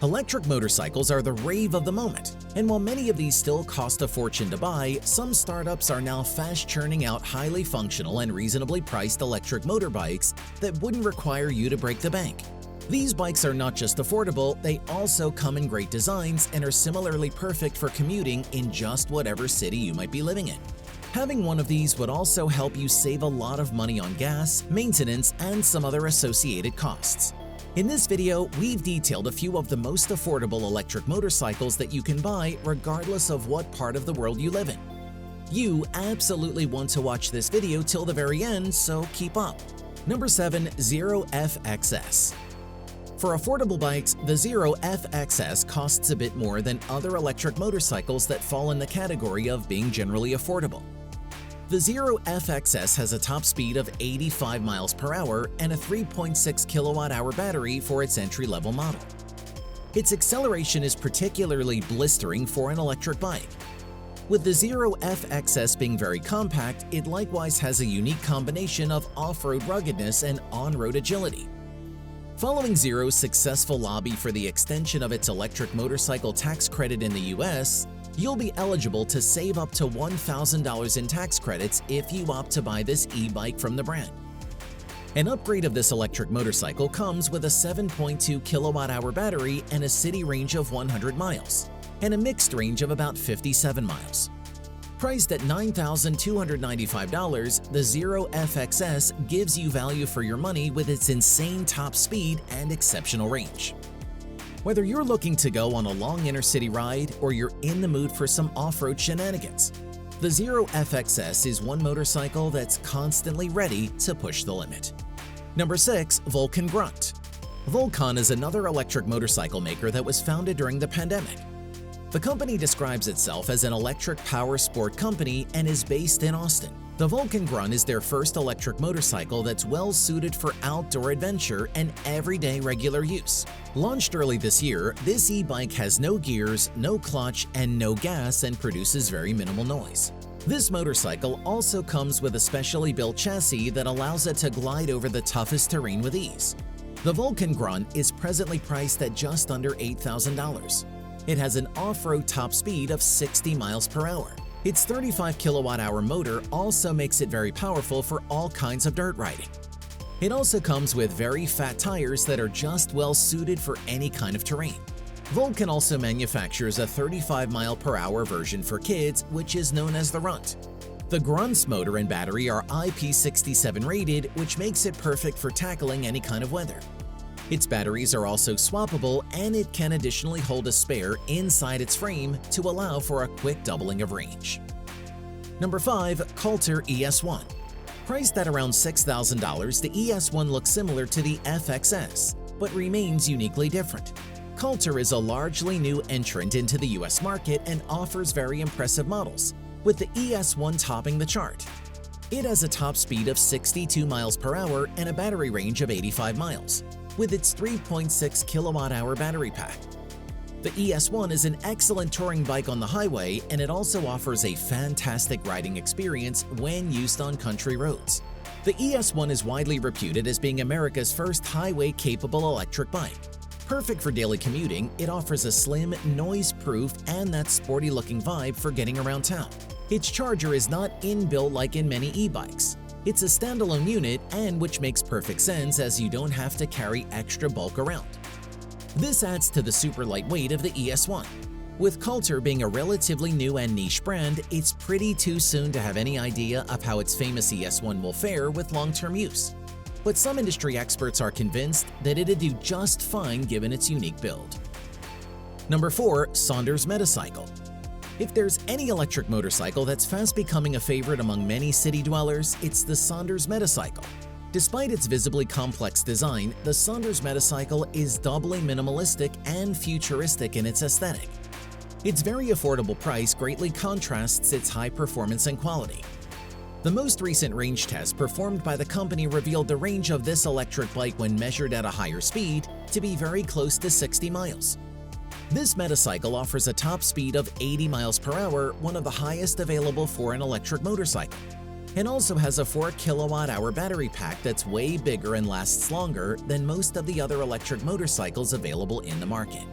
Electric motorcycles are the rave of the moment, and while many of these still cost a fortune to buy, some startups are now fast churning out highly functional and reasonably priced electric motorbikes that wouldn't require you to break the bank. These bikes are not just affordable, they also come in great designs and are similarly perfect for commuting in just whatever city you might be living in. Having one of these would also help you save a lot of money on gas, maintenance, and some other associated costs. In this video, we've detailed a few of the most affordable electric motorcycles that you can buy regardless of what part of the world you live in. You absolutely want to watch this video till the very end, so keep up. Number 7. Zero FXS. For affordable bikes, the Zero FXS costs a bit more than other electric motorcycles that fall in the category of being generally affordable. The Zero FXS has a top speed of 85 miles per hour and a 3.6 kilowatt-hour battery for its entry-level model. Its acceleration is particularly blistering for an electric bike. With the Zero FXS being very compact, it likewise has a unique combination of off-road ruggedness and on-road agility. Following Zero's successful lobby for the extension of its electric motorcycle tax credit in the US, you'll be eligible to save up to $1,000 in tax credits if you opt to buy this e-bike from the brand. An upgrade of this electric motorcycle comes with a 7.2 kilowatt-hour battery and a city range of 100 miles, and a mixed range of about 57 miles. Priced at $9,295, the Zero FXS gives you value for your money with its insane top speed and exceptional range. Whether you're looking to go on a long inner-city ride or you're in the mood for some off-road shenanigans, the Zero FXS is one motorcycle that's constantly ready to push the limit. Number 6. Vulcan Grunt. Vulcan is another electric motorcycle maker that was founded during the pandemic. The company describes itself as an electric power sport company and is based in Austin. The Vulcan Grunt is their first electric motorcycle that's well suited for outdoor adventure and everyday regular use. Launched early this year, this e-bike has no gears, no clutch, and no gas and produces very minimal noise. This motorcycle also comes with a specially built chassis that allows it to glide over the toughest terrain with ease. The Vulcan Grunt is presently priced at just under $8,000. It has an off-road top speed of 60 miles per hour. Its 35 kilowatt-hour motor also makes it very powerful for all kinds of dirt riding. It also comes with very fat tires that are just well suited for any kind of terrain. Vulcan also manufactures a 35-mile-per-hour version for kids, which is known as the Runt. The Grunt's motor and battery are IP67 rated, which makes it perfect for tackling any kind of weather. Its batteries are also swappable, and it can additionally hold a spare inside its frame to allow for a quick doubling of range. Number 5. Coulter ES1. Priced at around $6,000, the ES1 looks similar to the FXS, but remains uniquely different. Coulter is a largely new entrant into the US market and offers very impressive models, with the ES1 topping the chart. It has a top speed of 62 miles per hour and a battery range of 85 miles. With its 3.6 kilowatt-hour battery pack. The ES1 is an excellent touring bike on the highway, and it also offers a fantastic riding experience when used on country roads. The ES1 is widely reputed as being America's first highway-capable electric bike. Perfect for daily commuting, it offers a slim, noise-proof, and that sporty-looking vibe for getting around town. Its charger is not inbuilt like in many e-bikes. It's a standalone unit, and which makes perfect sense as you don't have to carry extra bulk around. This adds to the super lightweight of the ES1. With Coulter being a relatively new and niche brand, it's pretty too soon to have any idea of how its famous ES1 will fare with long-term use. But some industry experts are convinced that it'd do just fine given its unique build. Number 4. Saunders Metacycle. If there's any electric motorcycle that's fast becoming a favorite among many city dwellers, it's the Saunders Metacycle. Despite its visibly complex design, the Saunders Metacycle is doubly minimalistic and futuristic in its aesthetic. Its very affordable price greatly contrasts its high performance and quality. The most recent range test performed by the company revealed the range of this electric bike when measured at a higher speed to be very close to 60 miles. This Metacycle offers a top speed of 80 miles per hour, one of the highest available for an electric motorcycle, and also has a 4 kilowatt-hour battery pack that's way bigger and lasts longer than most of the other electric motorcycles available in the market.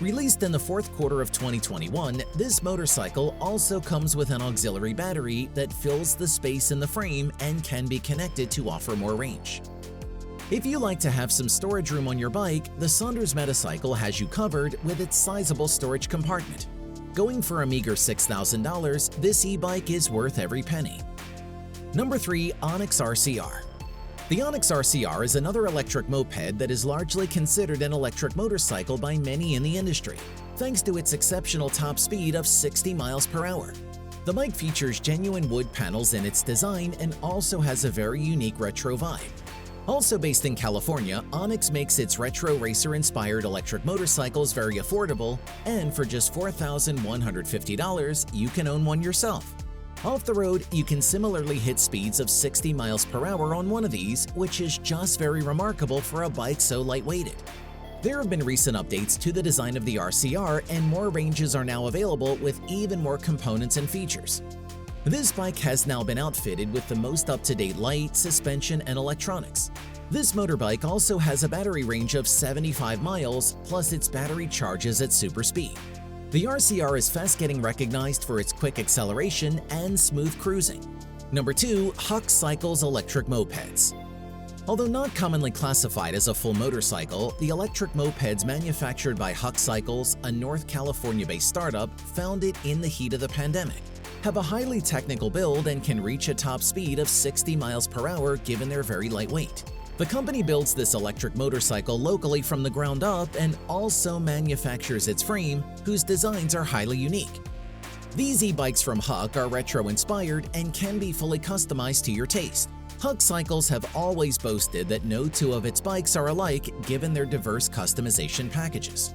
Released in the fourth quarter of 2021, this motorcycle also comes with an auxiliary battery that fills the space in the frame and can be connected to offer more range. If you like to have some storage room on your bike, the Saunders Metacycle has you covered with its sizable storage compartment. Going for a meager $6,000, this e-bike is worth every penny. Number 3. Onyx RCR. The Onyx RCR is another electric moped that is largely considered an electric motorcycle by many in the industry, thanks to its exceptional top speed of 60 miles per hour. The bike features genuine wood panels in its design and also has a very unique retro vibe. Also based in California, Onyx makes its retro racer-inspired electric motorcycles very affordable, and for just $4,150, you can own one yourself. Off the road, you can similarly hit speeds of 60 miles per hour on one of these, which is just very remarkable for a bike so light-weighted. There have been recent updates to the design of the RCR, and more ranges are now available with even more components and features. This bike has now been outfitted with the most up-to-date light, suspension, and electronics. This motorbike also has a battery range of 75 miles, plus its battery charges at super speed. The RCR is fast getting recognized for its quick acceleration and smooth cruising. Number 2. Huck Cycles electric mopeds. Although not commonly classified as a full motorcycle, the electric mopeds manufactured by Huck Cycles, a North California-based startup founded in the heat of the pandemic, have a highly technical build and can reach a top speed of 60 miles per hour given their very light weight. The company builds this electric motorcycle locally from the ground up and also manufactures its frame, whose designs are highly unique. These e-bikes from Huck are retro-inspired and can be fully customized to your taste. Huck Cycles have always boasted that no two of its bikes are alike given their diverse customization packages.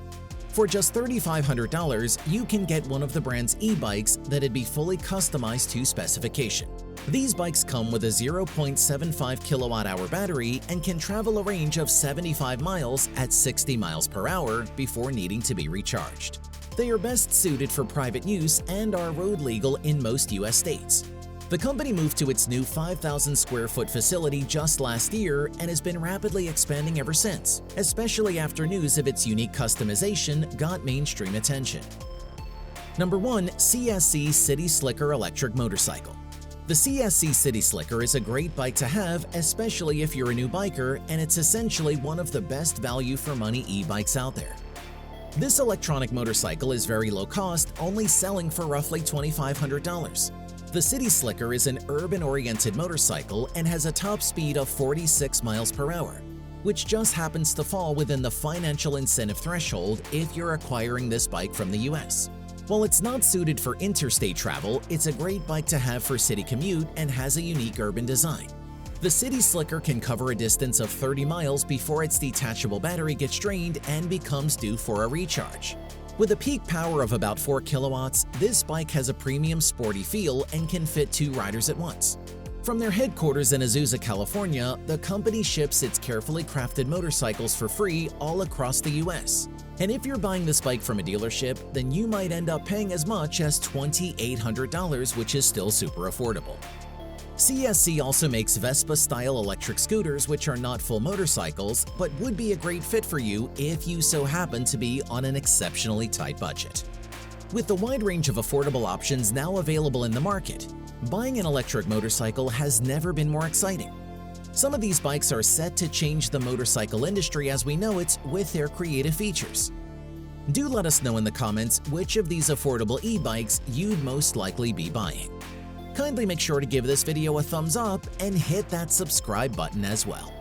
For just $3,500, you can get one of the brand's e-bikes that'd be fully customized to specification. These bikes come with a 0.75 kilowatt-hour battery and can travel a range of 75 miles at 60 miles per hour before needing to be recharged. They are best suited for private use and are road legal in most U.S. states. The company moved to its new 5,000 square foot facility just last year and has been rapidly expanding ever since, especially after news of its unique customization got mainstream attention. Number 1. CSC City Slicker electric motorcycle. The CSC City Slicker is a great bike to have, especially if you're a new biker, and it's essentially one of the best value for money e-bikes out there. This electronic motorcycle is very low cost, only selling for roughly $2,500. The City Slicker is an urban-oriented motorcycle and has a top speed of 46 miles per hour, which just happens to fall within the financial incentive threshold if you're acquiring this bike from the US. While it's not suited for interstate travel, it's a great bike to have for city commute and has a unique urban design. The City Slicker can cover a distance of 30 miles before its detachable battery gets drained and becomes due for a recharge. With a peak power of about 4 kilowatts, this bike has a premium sporty feel and can fit 2 riders at once. From their headquarters in Azusa, California, the company ships its carefully crafted motorcycles for free all across the US. And if you're buying this bike from a dealership, then you might end up paying as much as $2,800, which is still super affordable. CSC also makes Vespa-style electric scooters, which are not full motorcycles, but would be a great fit for you if you so happen to be on an exceptionally tight budget. With the wide range of affordable options now available in the market, buying an electric motorcycle has never been more exciting. Some of these bikes are set to change the motorcycle industry as we know it with their creative features. Do let us know in the comments which of these affordable e-bikes you'd most likely be buying. Kindly make sure to give this video a thumbs up and hit that subscribe button as well.